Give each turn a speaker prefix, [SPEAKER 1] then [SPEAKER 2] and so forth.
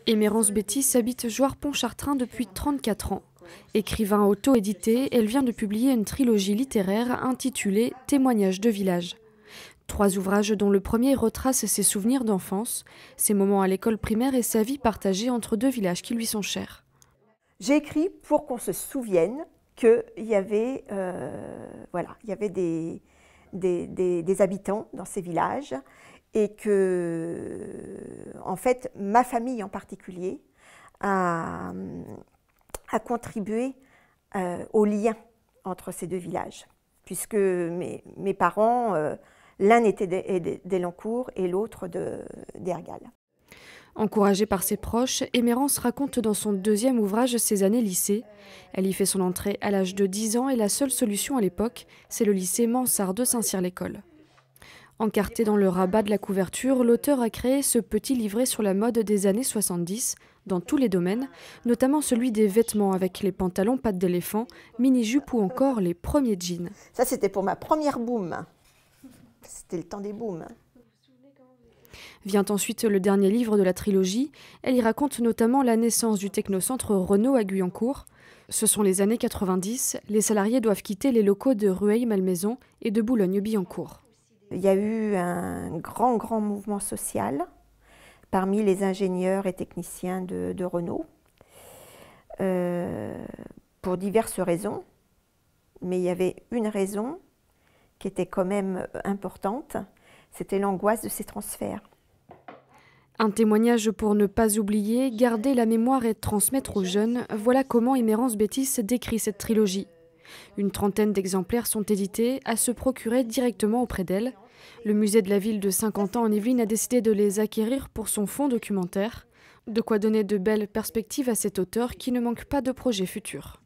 [SPEAKER 1] Émérance Bétis habite Jouarre-Pontchartrain depuis 34 ans. Écrivain auto-édité, elle vient de publier une trilogie littéraire intitulée « Témoignages de village ». 3 ouvrages dont le premier retrace ses souvenirs d'enfance, ses moments à l'école primaire et sa vie partagée entre 2 villages qui lui sont chers.
[SPEAKER 2] J'ai écrit pour qu'on se souvienne qu'il y avait, des habitants dans ces villages et que, en fait, ma famille en particulier a contribué au lien entre ces 2 villages, puisque mes parents, l'un était d'Elancourt et l'autre d'Ergal.
[SPEAKER 1] Encouragée par ses proches, Émérance raconte dans son 2e ouvrage ses années lycée. Elle y fait son entrée à l'âge de 10 ans et la seule solution à l'époque, c'est le lycée Mansart de Saint-Cyr-l'École. Encarté dans le rabat de la couverture, l'auteur a créé ce petit livret sur la mode des années 70, dans tous les domaines, notamment celui des vêtements avec les pantalons pattes d'éléphant, mini-jupes ou encore les premiers jeans.
[SPEAKER 2] Ça, c'était pour ma première boom. C'était le temps des booms.
[SPEAKER 1] Vient ensuite le dernier livre de la trilogie. Elle y raconte notamment la naissance du technocentre Renault à Guyancourt. Ce sont les années 90. Les salariés doivent quitter les locaux de Rueil-Malmaison et de Boulogne-Billancourt.
[SPEAKER 2] Il y a eu un grand mouvement social parmi les ingénieurs et techniciens de Renault, pour diverses raisons. Mais il y avait une raison qui était quand même importante, c'était l'angoisse de ces transferts.
[SPEAKER 1] Un témoignage pour ne pas oublier, garder la mémoire et transmettre aux jeunes, voilà comment Émérance Bétis décrit cette trilogie. Une 30aine d'exemplaires sont édités, à se procurer directement auprès d'elle. Le musée de la ville de Saint-Quentin en Yvelines a décidé de les acquérir pour son fonds documentaire. De quoi donner de belles perspectives à cet auteur qui ne manque pas de projets futurs.